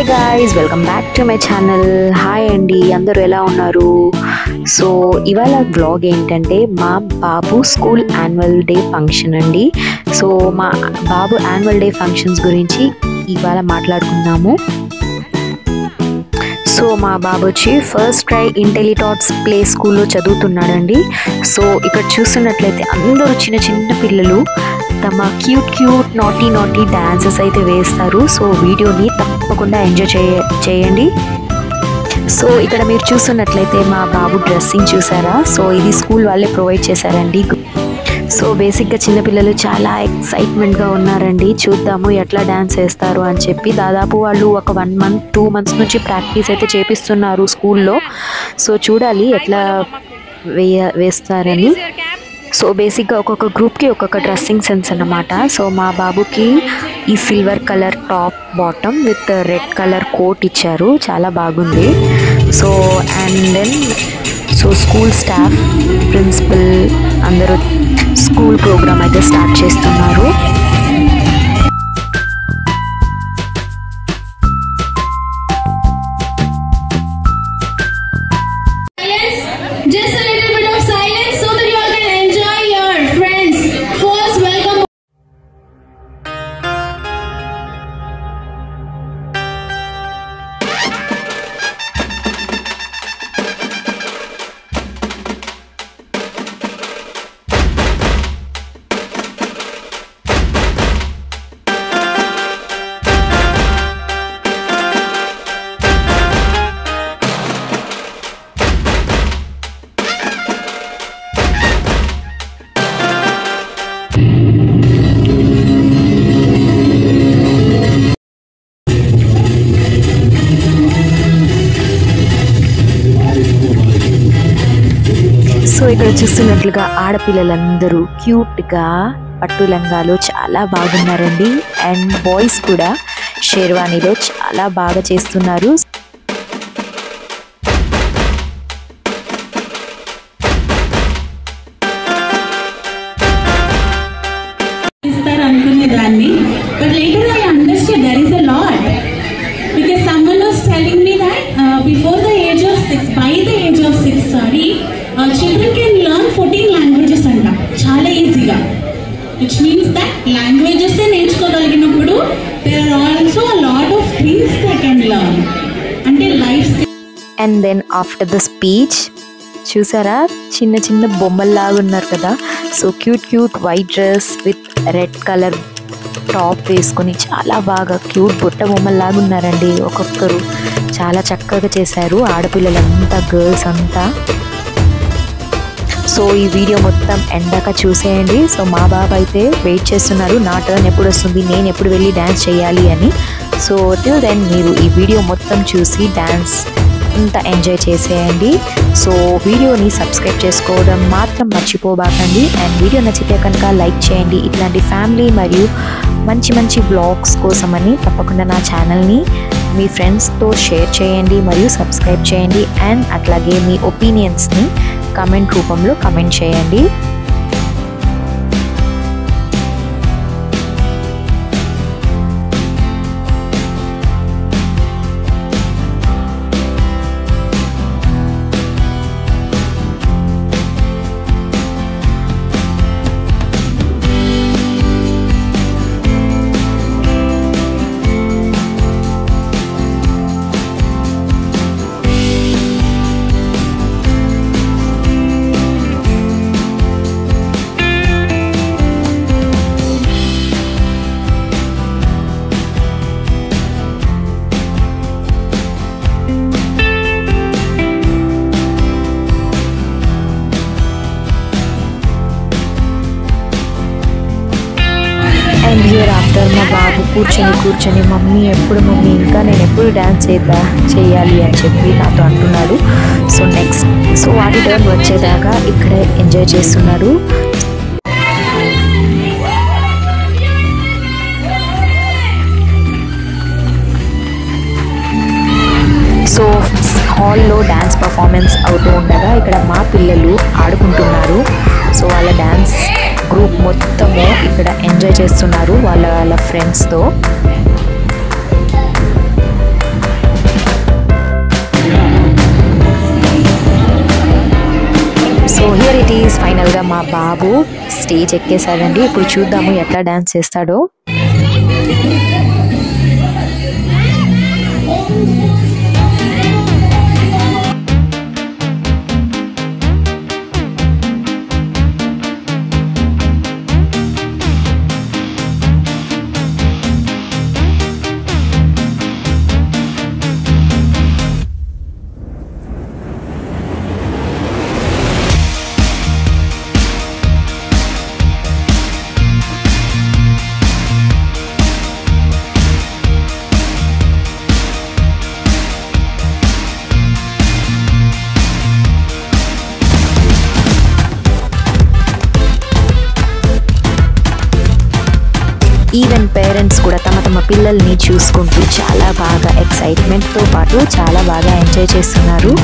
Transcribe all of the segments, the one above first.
Hi guys, welcome back to my channel. Hi అండి, అందరూ ఎలా ఉన్నారు? సో ఇవాళ వ్లాగ్ ఏంటంటే మా బాబు స్కూల్ యాన్యువల్ డే ఫంక్షన్ అండి. సో మా బాబు యాన్యువల్ డే ఫంక్షన్స్ గురించి ఇవాళ మాట్లాడుకుందాము. సో మా బాబు వచ్చి ఫస్ట్ ట్రై ఇంటెలిటాట్స్ ప్లే స్కూల్లో చదువుతున్నాడండి. సో ఇక్కడ చూస్తున్నట్లయితే అందరూ చిన్న చిన్న పిల్లలు తమ క్యూట్ నాటీ డాన్సెస్ అయితే వేస్తారు. సో వీడియోని తప్పకుండా ఎంజాయ్ చేయండి. సో ఇక్కడ మీరు చూస్తున్నట్లయితే మా బాబు డ్రెస్సింగ్ చూసారా? సో ఇది స్కూల్ వాళ్ళే ప్రొవైడ్ చేశారండి. సో బేసిక్గా చిన్నపిల్లలు చాలా ఎక్సైట్మెంట్గా ఉన్నారండి. చూద్దాము ఎట్లా డ్యాన్స్ వేస్తారు అని చెప్పి. దాదాపు వాళ్ళు ఒక 1 month 2 months నుంచి ప్రాక్టీస్ అయితే చేపిస్తున్నారు స్కూల్లో. సో చూడాలి ఎట్లా వేస్తారని. సో బేసిక్గా ఒక్కొక్క గ్రూప్కి ఒక్కొక్క డ్రెస్సింగ్ సెన్స్ అన్నమాట. సో మా బాబుకి ఈ silver colour top bottom with red colour coat ఇచ్చారు, చాలా బాగుంది. So and then school staff, principal అందరూ స్కూల్ ప్రోగ్రామ్ అయితే స్టార్ట్ చేస్తున్నారు. సో ఇక్కడ చూస్తున్నట్లుగా ఆడపిల్లలందరూ క్యూట్గా పట్టు లంగాలో చాలా బాగున్నారండి. అండ్ బాయ్స్ కూడా షేర్వానీలో చాలా బాగా చేస్తున్నారు. అనుకునేదాన్ని, but later I understood there is a lot, because someone was telling me that before the age of 6, by the age of 6, children can learn 14 languages anta chaala easy-ga, which means that languages నేర్చుకోగలిగినప్పుడు there are also a lot of things they can learn అంటే life. And then after the speech చూసారా, చిన్న చిన్న బొమ్మల్లాగా ఉన్నారు కదా. So cute white dress with red colour top వేసుకొని చాలా బాగా క్యూట్ బుట్ట బొమ్మల్లాగా ఉన్నారండి. ఒక్కొక్కరు చాలా చక్కగా చేశారు, ఆడపిల్లలంతా, గర్ల్స్ అంతా. సో ఈ వీడియో మొత్తం ఎండాక చూసేయండి. సో మా బాబు అయితే వెయిట్ చేస్తున్నారు, నా టర్న్ ఎప్పుడు వస్తుంది, నేను ఎప్పుడు వెళ్ళి డ్యాన్స్ చేయాలి అని. సో టిల్ దెన్ మీరు ఈ వీడియో మొత్తం చూసి డ్యాన్స్ అంతా ఎంజాయ్ చేసేయండి. సో వీడియోని సబ్స్క్రైబ్ చేసుకోవడం మాత్రం మర్చిపోబాకండి. అండ్ వీడియో నచ్చితే కనుక లైక్ చేయండి. ఇట్లాంటి ఫ్యామిలీ మరియు మంచి వ్లాగ్స్ కోసమని తప్పకుండా నా ఛానల్ని మీ ఫ్రెండ్స్తో షేర్ చేయండి మరియు సబ్స్క్రైబ్ చేయండి. అండ్ అట్లాగే మీ ఒపీనియన్స్ని కామెంట్ రూపంలో కామెంట్ చేయండి. అండ్ హియర్ ఆఫ్టర్ మా బాబు కూర్చొని మమ్మీ ఇంకా నేను ఎప్పుడు డ్యాన్స్ చేయాలి అని చెప్పి నాతో అంటున్నాడు. సో వాటి టర్న్ వచ్చేదాకా ఇక్కడే ఎంజాయ్ చేస్తున్నాడు. సో హాల్లో డ్యాన్స్ పర్ఫార్మెన్స్ అవుతూ ఉండగా ఇక్కడ మా పిల్లలు ఆడుకుంటున్నారు. సో వాళ్ళ డ్యాన్స్ గ్రూప్ మొత్తము ఇక్కడ ఎంజాయ్ చేస్తున్నారు వాళ్ళ ఫ్రెండ్స్తో. సో హియర్ ఇట్ ఈస్ ఫైనల్గా మా బాబు స్టేజ్ ఎక్కేసాడండి. ఇప్పుడు చూద్దాము ఎట్లా డాన్స్ చేస్తాడో. ఈవెన్ పేరెంట్స్ కూడా తమ తమ పిల్లల్ని చూసుకుంటూ చాలా బాగా ఎక్సైట్మెంట్తో పాటు చాలా బాగా ఎంజాయ్ చేస్తున్నారు.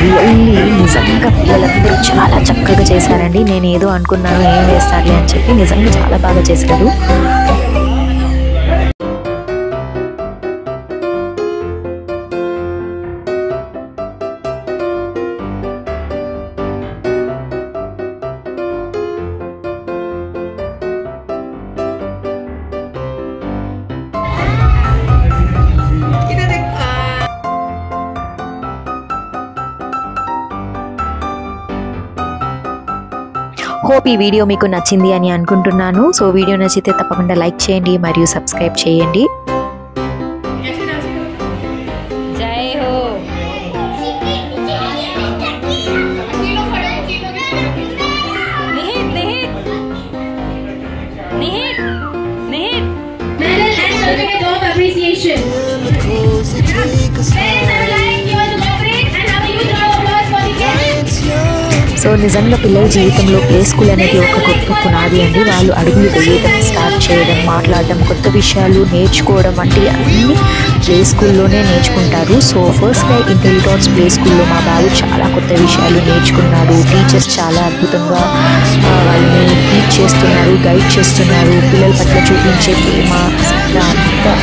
రియల్లీ నిజంగా పిల్లలందరూ చాలా చక్కగా చేశారండి. నేను ఏదో అనుకున్నాను ఏం వేస్తారులే అని చెప్పి నిజంగా చాలా బాగా చేశారు. హోప్ ఈ వీడియో మీకు నచ్చింది అని అనుకుంటున్నాను. సో వీడియో నచ్చితే తప్పకుండా లైక్ చేయండి మరియు సబ్స్క్రైబ్ చేయండి. జై హో. Appreciation. సో నిజంగా పిల్లల జీవితంలో ప్లే స్కూల్ అనేది ఒక గొప్ప పునాది అండి. వాళ్ళు అడుగులు వేయడం, స్టార్ట్ చేయడం, మాట్లాడడం, కొత్త విషయాలు నేర్చుకోవడం వంటి అన్ని ప్లే స్కూల్లోనే నేర్చుకుంటారు. సో ఫస్ట్ క్రై ఇంటెలిటాట్స్ ప్లే స్కూల్లో మా బాబు చాలా కొత్త విషయాలు నేర్చుకున్నాడు. టీచర్స్ చాలా అద్భుతంగా వాళ్ళని టీచ్ చేస్తున్నారు, గైడ్ చేస్తున్నారు. పిల్లల పట్ల చూపించే ప్రేమ అంతా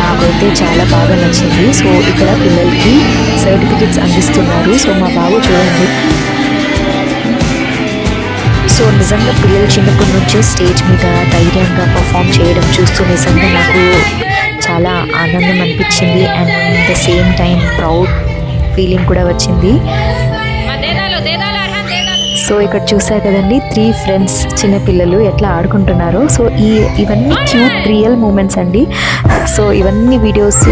నాకైతే చాలా బాగా నచ్చింది. సో ఇక్కడ పిల్లలకి సర్టిఫికెట్స్ అందిస్తున్నారు. సో మా బాబు చూడండి. సో నిజంగా పిల్లలు చిన్నప్పటి నుంచే స్టేజ్ మీద ధైర్యంగా పర్ఫామ్ చేయడం చూస్తూ నిజంగా నాకు చాలా ఆనందం అనిపించింది. And the same time proud feeling కూడా వచ్చింది. సో ఇక్కడ చూసారు కదండి 3 ఫ్రెండ్స్ చిన్నపిల్లలు ఎట్లా ఆడుకుంటున్నారో. సో ఇవన్నీ క్యూట్ రియల్ మూమెంట్స్ అండి. సో ఇవన్నీ వీడియోస్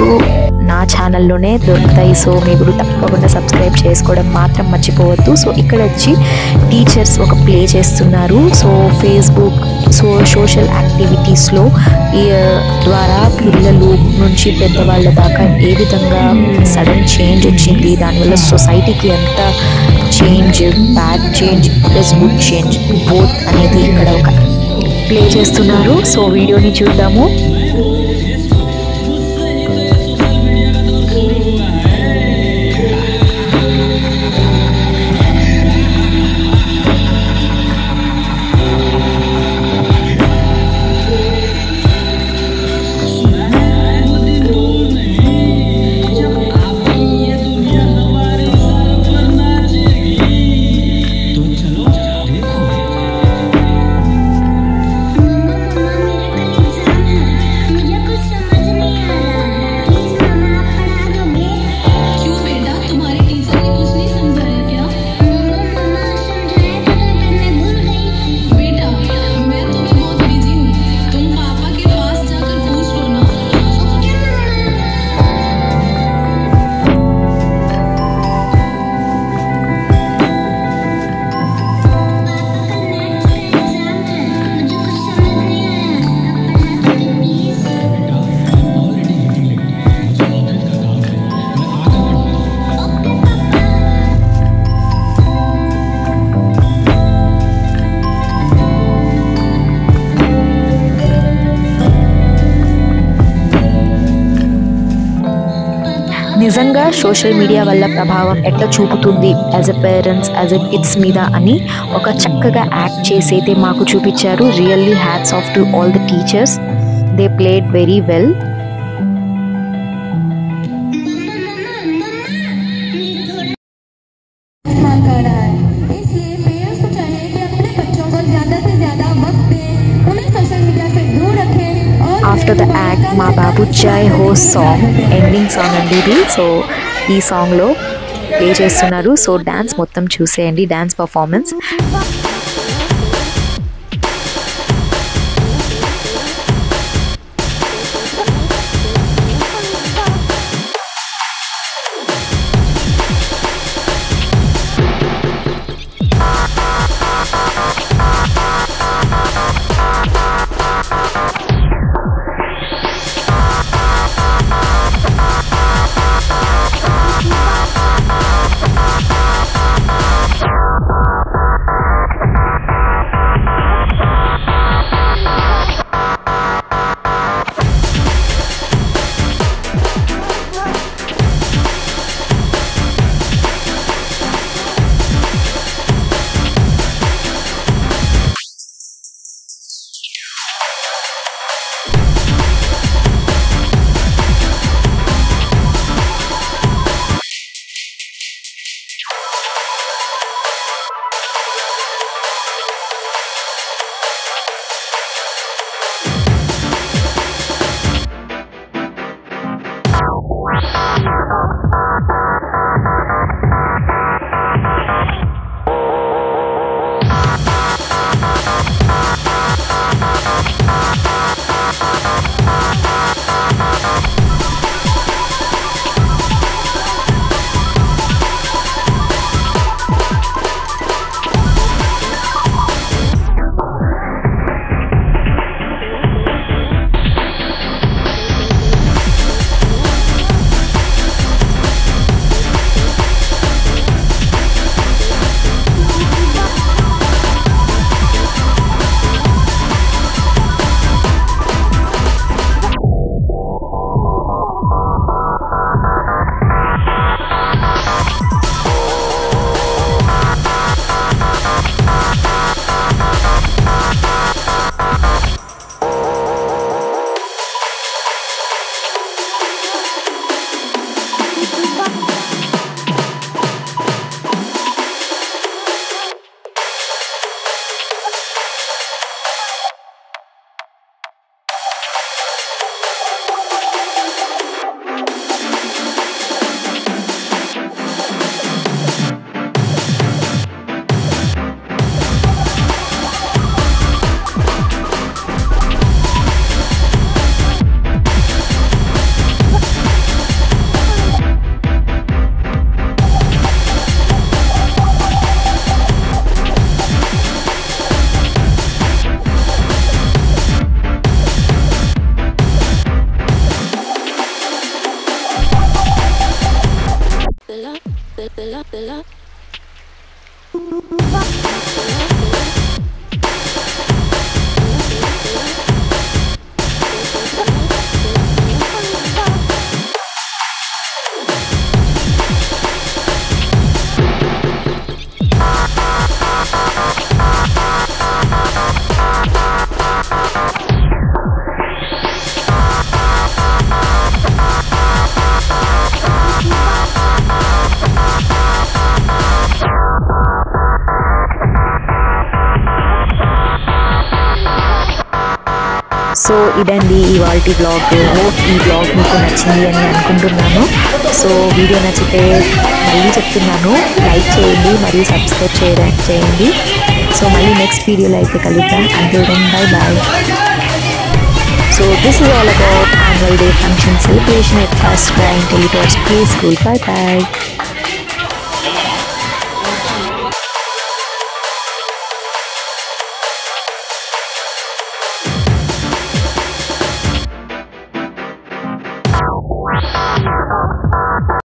నా ఛానల్లోనే దొరుకుతాయి. సో మీరు తప్పకుండా సబ్స్క్రైబ్ చేసుకోవడం మాత్రం మర్చిపోవద్దు. సో ఇక్కడ వచ్చి టీచర్స్ ఒక ప్లే చేస్తున్నారు. సో ఫేస్బుక్ సోషల్ యాక్టివిటీస్లో ద్వారా పిల్లలు నుంచి పెద్దవాళ్ళ దాకా ఏ విధంగా సడన్ చేంజ్ వచ్చింది, దానివల్ల సొసైటీకి ఎంత change, bad change plus good change both అనేది ఇక్కడ ఒక ప్లే చేస్తున్నారు. సో వీడియోని చూద్దాము. నిజంగా సోషల్ మీడియా వల్ల ప్రభావం ఎట్లా చూపుతుంది as a parents, as a kids మీద అని ఒక చక్కగా యాక్ట్ చేసి అయితే మాకు చూపించారు. Really hats off to all the teachers. They played very well. After the act మా బాబు జై హో సాంగ్, ఎండింగ్ సాంగ్ అండి ఇది. సో ఈ సాంగ్లో ప్లే చేస్తున్నారు. సో డ్యాన్స్ మొత్తం చూసేయండి, డ్యాన్స్ పర్ఫార్మెన్స్. సో ఇదండి ఇవాళ బ్లాగ్. హోప్ ఈ బ్లాగ్ మీకు నచ్చింది అని అనుకుంటున్నాను. సో వీడియో నచ్చితే మళ్ళీ చెప్తున్నాను, లైక్ చేయండి మరియు సబ్స్క్రైబ్ చేయండి. సో మళ్ళీ నెక్స్ట్ వీడియోలో అయితే కలుద్దాం. Until then, bye. So this is all about annual day function celebration at First Cry IntelliTots Play School. Bye.